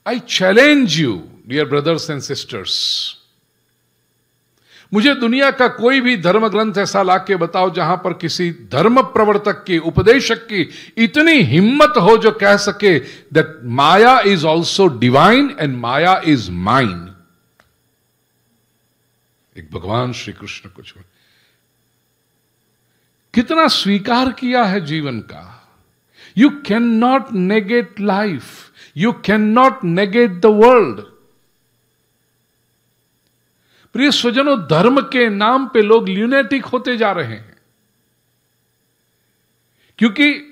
I challenge you dear brothers and sisters, मुझे दुनिया का कोई भी धर्म ग्रंथ ऐसा लाके बताओ जहां पर किसी धर्म प्रवर्तक की, उपदेशक की इतनी हिम्मत हो जो कह सके that Maya is also divine and Maya is mine. एक भगवान श्री कृष्ण को छोड़ कितना स्वीकार किया है जीवन का। You can not negate life, you can not negate the world. प्रिय स्वजनों, धर्म के नाम पे लोग ल्यूनेटिक होते जा रहे हैं, क्योंकि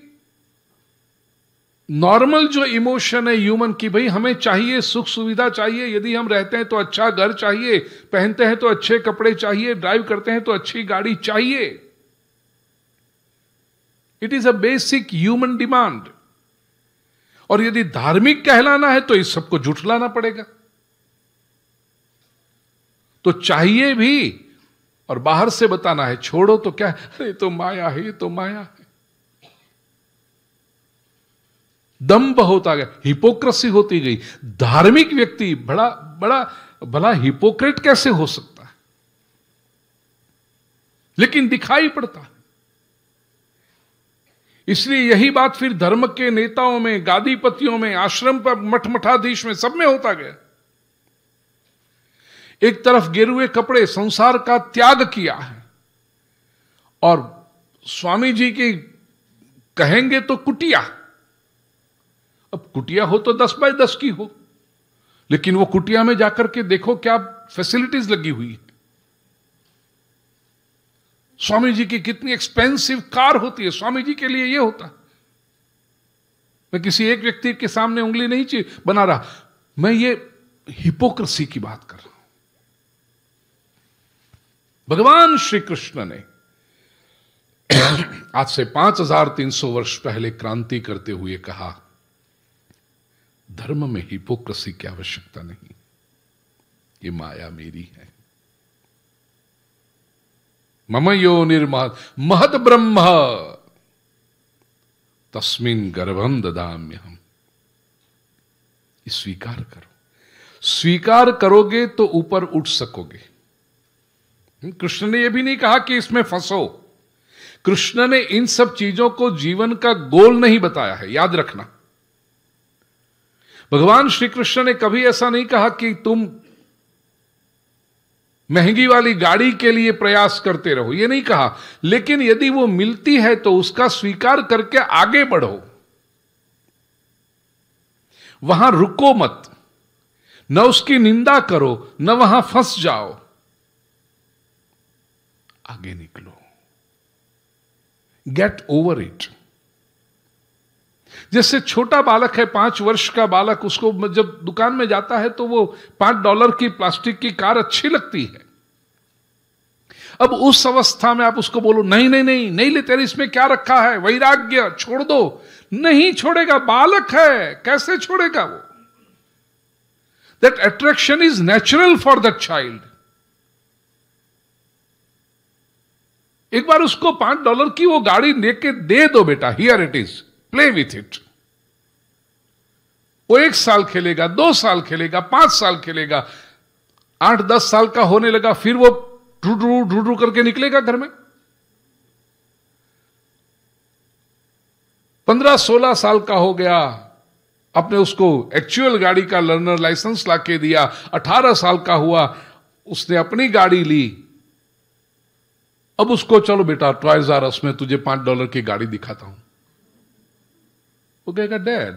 नॉर्मल जो इमोशन है ह्यूमन की, भाई हमें चाहिए, सुख सुविधा चाहिए, यदि हम रहते हैं तो अच्छा घर चाहिए, पहनते हैं तो अच्छे कपड़े चाहिए, ड्राइव करते हैं तो अच्छी गाड़ी चाहिए। It is a basic human demand. और यदि धार्मिक कहलाना है तो इस सबको झुठलाना पड़ेगा। तो चाहिए भी और बाहर से बताना है छोड़ो तो क्या है, अरे तो माया है, ये तो माया है। दंभ होता गया, हिपोक्रेसी होती गई। धार्मिक व्यक्ति बड़ा बड़ा भला हिपोक्रेट कैसे हो सकता है, लेकिन दिखाई पड़ता है। इसलिए यही बात फिर धर्म के नेताओं में, गादीपतियों में, आश्रम पर, मठ मठाधीश में, सब में होता गया। एक तरफ गेरुए कपड़े, संसार का त्याग किया है, और स्वामी जी की कहेंगे तो कुटिया। अब कुटिया हो तो 10 बाय 10 की हो, लेकिन वो कुटिया में जाकर के देखो क्या फैसिलिटीज लगी हुई है। स्वामी जी की कितनी एक्सपेंसिव कार होती है, स्वामी जी के लिए ये होता। मैं किसी एक व्यक्ति के सामने उंगली नहीं बना रहा, मैं ये हिपोक्रेसी की बात कर रहा हूं। भगवान श्री कृष्ण ने आज से 5300 वर्ष पहले क्रांति करते हुए कहा, धर्म में हिपोक्रेसी की आवश्यकता नहीं, ये माया मेरी है। मम यो महद ब्रह्म तस्मिन गर्भम ददाम्यहम्। स्वीकार करो, स्वीकार करोगे तो ऊपर उठ सकोगे। कृष्ण ने यह भी नहीं कहा कि इसमें फंसो। कृष्ण ने इन सब चीजों को जीवन का गोल नहीं बताया है, याद रखना। भगवान श्री कृष्ण ने कभी ऐसा नहीं कहा कि तुम महंगी वाली गाड़ी के लिए प्रयास करते रहो, यह नहीं कहा। लेकिन यदि वो मिलती है तो उसका स्वीकार करके आगे बढ़ो, वहां रुको मत, न उसकी निंदा करो, न वहां फंस जाओ, आगे निकलो, गेट ओवर इट। जैसे छोटा बालक है, 5 वर्ष का बालक, उसको जब दुकान में जाता है तो वो $5 की प्लास्टिक की कार अच्छी लगती है। अब उस अवस्था में आप उसको बोलो नहीं नहीं नहीं नहीं ले, तेरे इसमें क्या रखा है, वैराग्य, छोड़ दो, नहीं छोड़ेगा, बालक है, कैसे छोड़ेगा वो। That attraction is natural for that child. एक बार उसको $5 की वो गाड़ी लेके दे दो, बेटा here it is, play with it. वो 1 साल खेलेगा, 2 साल खेलेगा, 5 साल खेलेगा, 8-10 साल का होने लगा, फिर वो ढूंढू करके निकलेगा घर में। 15-16 साल का हो गया, आपने उसको एक्चुअल गाड़ी का लर्नर लाइसेंस लाके दिया, 18 साल का हुआ, उसने अपनी गाड़ी ली। अब उसको चलो बेटा टॉयज आर अस में तुझे $5 की गाड़ी दिखाता हूं। वो कहेगा डैड,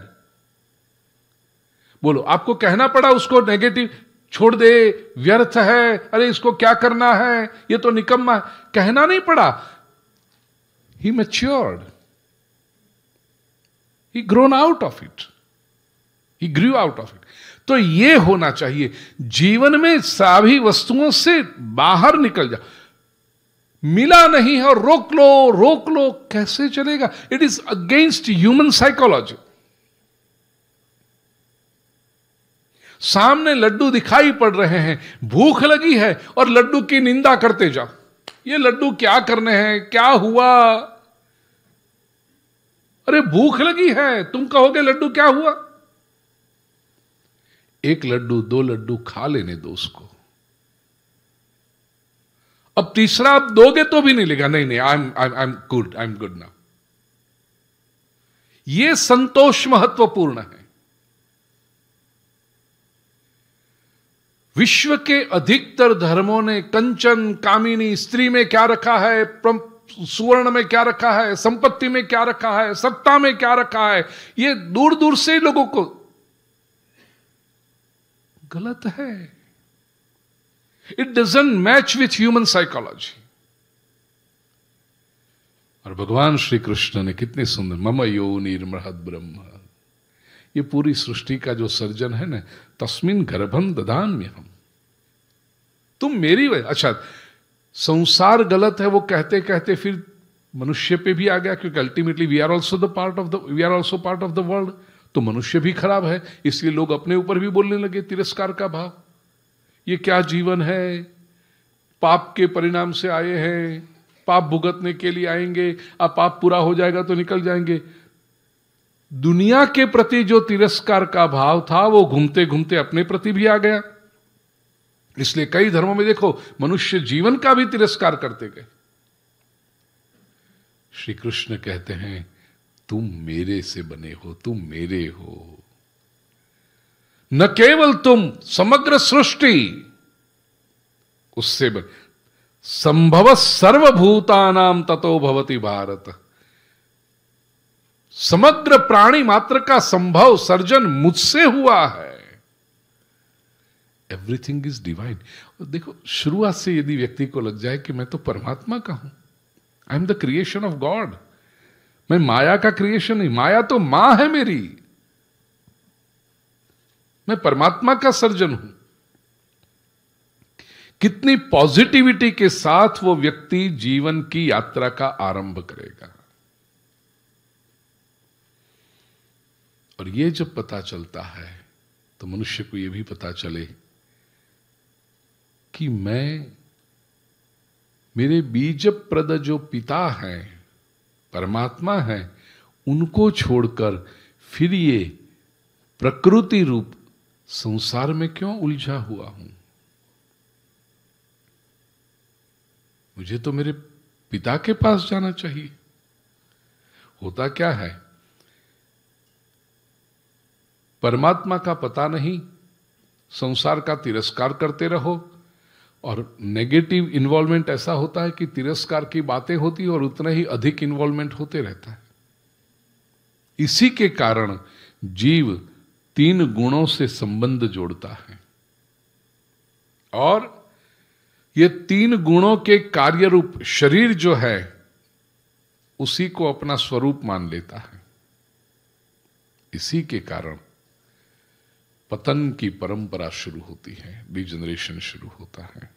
बोलो आपको कहना पड़ा उसको नेगेटिव, छोड़ दे, व्यर्थ है, अरे इसको क्या करना है, ये तो निकम्मा है, कहना नहीं पड़ा। He matured, he grown out of it, he grew out of it. तो ये होना चाहिए जीवन में, सभी वस्तुओं से बाहर निकल जाओ। मिला नहीं है और रोक लो, कैसे चलेगा? It is against human psychology. सामने लड्डू दिखाई पड़ रहे हैं, भूख लगी है और लड्डू की निंदा करते जाओ, ये लड्डू क्या करने हैं, क्या हुआ? अरे भूख लगी है, तुम कहोगे लड्डू क्या हुआ? एक लड्डू 2 लड्डू खा लेने दो उसको। अब तीसरा आप दोगे तो भी नहीं लेगा, नहीं नहीं, आई एम गुड नाउ। यह संतोष महत्वपूर्ण है। विश्व के अधिकतर धर्मों ने कंचन कामिनी स्त्री में क्या रखा है, सुवर्ण में क्या रखा है, संपत्ति में क्या रखा है, सत्ता में क्या रखा है, यह दूर दूर से लोगों को गलत है। It doesn't match with human psychology. और भगवान श्री कृष्ण ने कितने सुंदर, मम योनिर्महद् ब्रह्म, ये पूरी सृष्टि का जो सर्जन है ना, तस्मिन गर्भम ददाम्यहम्, तुम मेरी वजह। अच्छा, संसार गलत है वो कहते कहते फिर मनुष्य पे भी आ गया, क्योंकि ultimately we are also part of the world. तो मनुष्य भी खराब है, इसलिए लोग अपने ऊपर भी बोलने लगे तिरस्कार का भाव। ये क्या जीवन है, पाप के परिणाम से आए हैं, पाप भुगतने के लिए आएंगे, अब पाप पूरा हो जाएगा तो निकल जाएंगे। दुनिया के प्रति जो तिरस्कार का भाव था वो घूमते घूमते अपने प्रति भी आ गया। इसलिए कई धर्मों में देखो मनुष्य जीवन का भी तिरस्कार करते गए। श्री कृष्ण कहते हैं तुम मेरे से बने हो, तुम मेरे हो, न केवल तुम, समग्र सृष्टि उससे संभव सर्वभूतानाम ततो भवति भारत। समग्र प्राणी मात्र का संभव सर्जन मुझसे हुआ है। Everything is divine. देखो शुरुआत से यदि व्यक्ति को लग जाए कि मैं तो परमात्मा का हूं, I am the creation of God, मैं माया का क्रिएशन नहीं, माया तो मां है मेरी, मैं परमात्मा का सर्जन हूं। कितनी पॉजिटिविटी के साथ वो व्यक्ति जीवन की यात्रा का आरंभ करेगा। और ये जब पता चलता है तो मनुष्य को यह भी पता चले कि मेरे बीजप्रद जो पिता हैं, परमात्मा हैं, उनको छोड़कर फिर ये प्रकृति रूप संसार में क्यों उलझा हुआ हूं। मुझे तो मेरे पिता के पास जाना चाहिए। होता क्या है, परमात्मा का पता नहीं, संसार का तिरस्कार करते रहो, और नेगेटिव इन्वॉल्वमेंट ऐसा होता है कि तिरस्कार की बातें होती और उतना ही अधिक इन्वॉल्वमेंट होते रहता है। इसी के कारण जीव 3 गुणों से संबंध जोड़ता है, और ये 3 गुणों के कार्य रूप शरीर जो है उसी को अपना स्वरूप मान लेता है। इसी के कारण पतन की परंपरा शुरू होती है, डिजनरेशन शुरू होता है।